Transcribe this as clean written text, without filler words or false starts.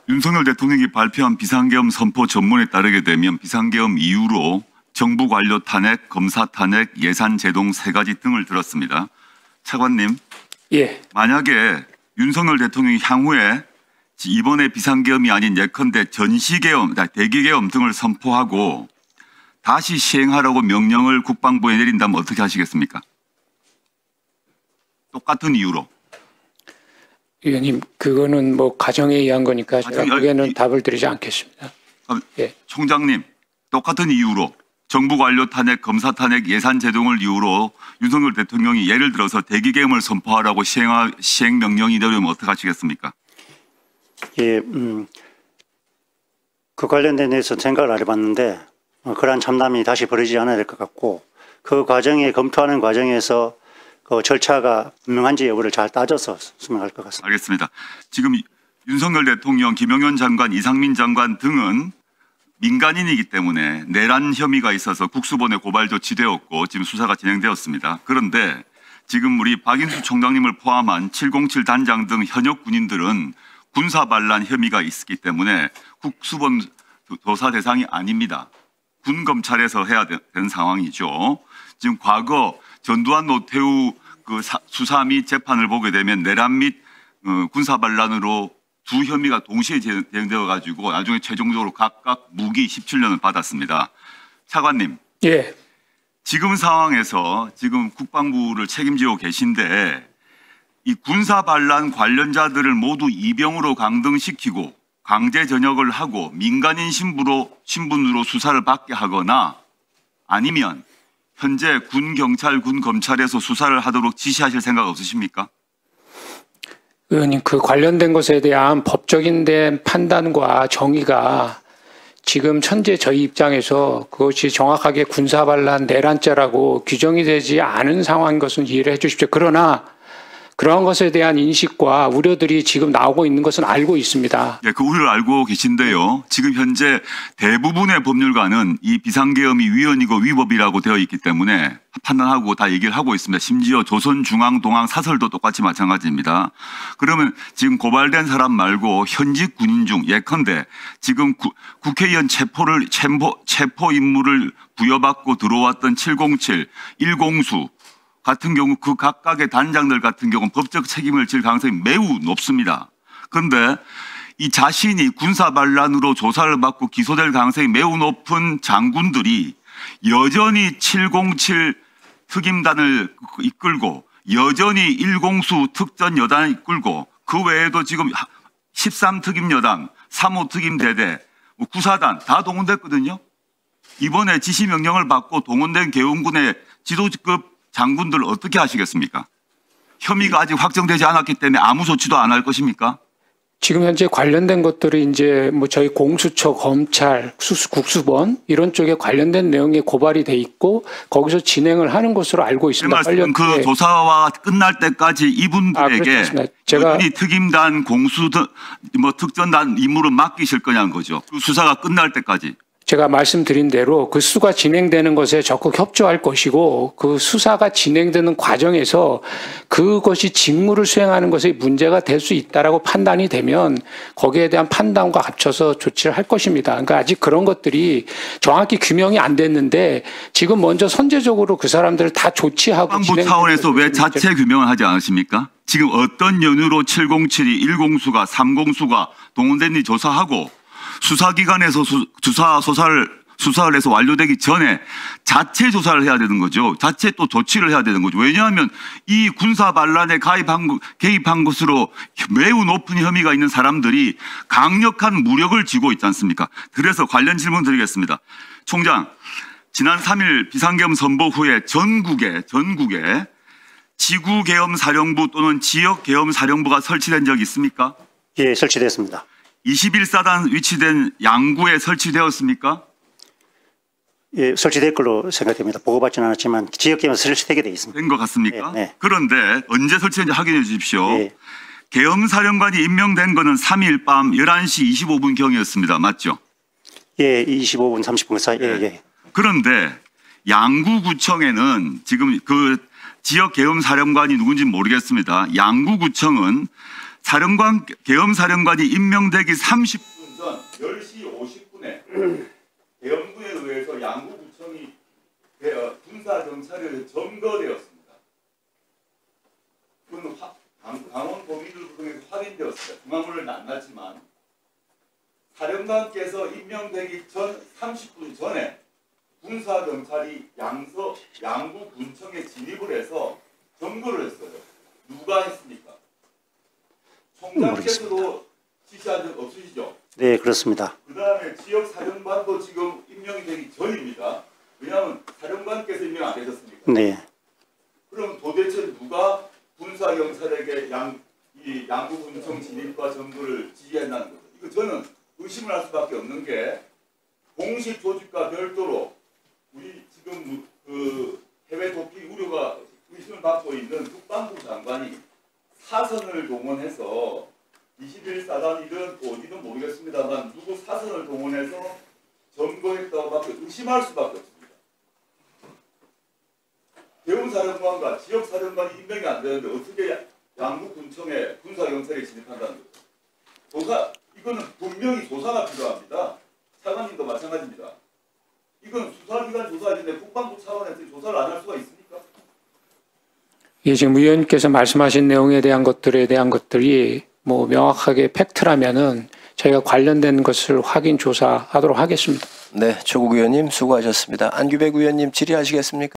윤석열 대통령이 발표한 비상계엄 선포 전문에 따르게 되면 비상계엄 이후로 정부 관료 탄핵, 검사 탄핵, 예산 제동 3가지 등을 들었습니다. 차관님, 예. 만약에 윤석열 대통령이 향후에 이번에 비상계엄이 아닌 예컨대 전시계엄, 대기계엄 등을 선포하고 다시 시행하라고 명령을 국방부에 내린다면 어떻게 하시겠습니까? 똑같은 이유로. 위원님, 그거는 뭐 가정에 의한 거니까 제가 거기에는 답을 드리지 않겠습니다. 예. 총장님, 똑같은 이유로 정부 관료 탄핵, 검사 탄핵, 예산 제동을 이유로 윤석열 대통령이 예를 들어서 대기계엄을 선포하라고 시행 명령이 내려오면 어떻게 하시겠습니까? 예, 그 관련된 데서 생각을 안 해봤는데 그러한 참담이 다시 벌어지지 않아야 될 것 같고 그 과정에 검토하는 과정에서 그 절차가 분명한지 여부를 잘 따져서 수명할 것 같습니다. 알겠습니다. 지금 윤석열 대통령, 김영현 장관, 이상민 장관 등은 민간인이기 때문에 내란 혐의가 있어서 국수본에 고발 조치되었고 지금 수사가 진행되었습니다. 그런데 지금 우리 박인수 총장님을 포함한 707 단장 등 현역 군인들은 군사 반란 혐의가 있기 때문에 국수본 조사 대상이 아닙니다. 군 검찰에서 해야 되는 상황이죠. 지금 과거 전두환 노태우 그 수사 및 재판을 보게 되면 내란 및 군사 반란으로 두 혐의가 동시에 진행되어 가지고 나중에 최종적으로 각각 무기 17년을 받았습니다. 차관님. 예. 지금 상황에서 지금 국방부를 책임지고 계신데 이 군사 반란 관련자들을 모두 이병으로 강등시키고 강제 전역을 하고 민간인 신분으로 수사를 받게 하거나 아니면 현재 군 경찰, 군 검찰에서 수사를 하도록 지시하실 생각 없으십니까? 의원님, 그 관련된 것에 대한 법적인 판단과 정의가 지금 현재 저희 입장에서 그것이 정확하게 군사반란 내란죄라고 규정이 되지 않은 상황인 것은 이해를 해 주십시오. 그러나 그러한 것에 대한 인식과 우려들이 지금 나오고 있는 것은 알고 있습니다. 네, 그 우려를 알고 계신데요. 지금 현재 대부분의 법률가는 이 비상계엄이 위헌이고 위법이라고 되어 있기 때문에 판단하고 다 얘기를 하고 있습니다. 심지어 조선중앙동항 사설도 똑같이 마찬가지입니다. 그러면 지금 고발된 사람 말고 현직 군인 중 예컨대 지금 국회의원 체포 임무를 부여받고 들어왔던 707, 1공수 같은 경우 그 각각의 단장들 같은 경우는 법적 책임을 질 가능성이 매우 높습니다. 그런데 이 자신이 군사 반란으로 조사를 받고 기소될 가능성이 매우 높은 장군들이 여전히 707 특임단을 이끌고 여전히 1공수 특전 여단을 이끌고 그 외에도 지금 13특임 여단, 3호 특임 대대, 9사단 다 동원됐거든요. 이번에 지시 명령을 받고 동원된 계엄군의 지도급 장군들 어떻게 하시겠습니까? 혐의가 아직 확정되지 않았기 때문에 아무 조치도 안 할 것입니까? 지금 현재 관련된 것들이 이제 뭐 저희 공수처, 검찰, 국수본 이런 쪽에 관련된 내용이 고발이 돼 있고 거기서 진행을 하는 것으로 알고 있습니다. 그 조사와 끝날 때까지 이분들에게 여전히 특임단, 공수, 특전단 임무를 맡기실 거냐는 거죠. 그 수사가 끝날 때까지. 제가 말씀드린 대로 그 수가 진행되는 것에 적극 협조할 것이고 그 수사가 진행되는 과정에서 그것이 직무를 수행하는 것에 문제가 될 수 있다라고 판단이 되면 거기에 대한 판단과 합쳐서 조치를 할 것입니다. 그러니까 아직 그런 것들이 정확히 규명이 안 됐는데 지금 먼저 선제적으로 그 사람들을 다 조치하고 국방부 차원에서 왜 자체 규명을 하지 않으십니까? 지금 어떤 연유로 707이 1공수가 3공수가 동원된지 조사하고 수사기관에서 수사를 해서 완료되기 전에 자체 조사를 해야 되는 거죠. 자체 또 조치를 해야 되는 거죠. 왜냐하면 이 군사 반란에 개입한 것으로 매우 높은 혐의가 있는 사람들이 강력한 무력을 쥐고 있지 않습니까? 그래서 관련 질문 드리겠습니다. 총장, 지난 3일 비상계엄 선포 후에 전국에 지구계엄사령부 또는 지역계엄사령부가 설치된 적이 있습니까? 예, 설치됐습니다. 21사단 위치된 양구에 설치되었습니까? 예, 설치될 걸로 생각됩니다. 보고받지는 않았지만 지역계엄 설치되게 되어 있습니다. 된 것 같습니까? 네, 네. 그런데 언제 설치된지 확인해 주십시오. 예. 계엄사령관이 임명된 것은 3일 밤 11시 25분경이었습니다. 맞죠? 예, 25분 30분 사이. 예, 예. 그런데 양구구청에는 지금 그 지역계엄사령관이 누군지 모르겠습니다. 양구구청은 사령관 계엄 사령관이 임명되기 30분 전 10시 50분에 계엄군에 의해서 양구구청이 군사 경찰을 점거되었습니다. 그건 강원 도민들 구성에서 확인되었습니다. 중앙문을 안 났지만 사령관께서 임명되기 전 30분 전에 군사 경찰이 양구군청에 진입을 해서 점거를 했어요. 누가 했습니까? 총장께서도 지시한 적 없으시죠? 네, 그렇습니다. 그 다음에 지역 사령관도 지금 임명이 되기 전입니다. 왜냐하면 사령관께서 임명 안 되셨습니까? 네. 그럼 도대체 누가 군사 경찰에게 이 양구군청 진입과 점거를 지시했다는 거죠? 이거 저는 의심을 할 수밖에 없는 게 공식 조직과 별도로 우리 지금 그 해외 도피 우려가 의심을 받고 있는 국방부 장관이 사선을 동원해서 21사단이든 어디든 모르겠습니다만 누구 사선을 동원해서 점거했다고밖에 의심할 수밖에 없습니다. 계엄사령관과 지역사령관이 임명이 안 되는데 어떻게 양구군청에 군사경찰이 진입한다는 거죠? 이거는 분명히 조사가 필요합니다. 차관님도 마찬가지입니다. 이건 수사기관 조사인데 국방부 차원에서 조사를 안 할 수가 있습니까? 예, 지금 의원님께서 말씀하신 내용에 대한 것들이 뭐 명확하게 팩트라면은 저희가 관련된 것을 확인 조사하도록 하겠습니다. 네, 조국 의원님 수고하셨습니다. 안규백 의원님 질의하시겠습니까?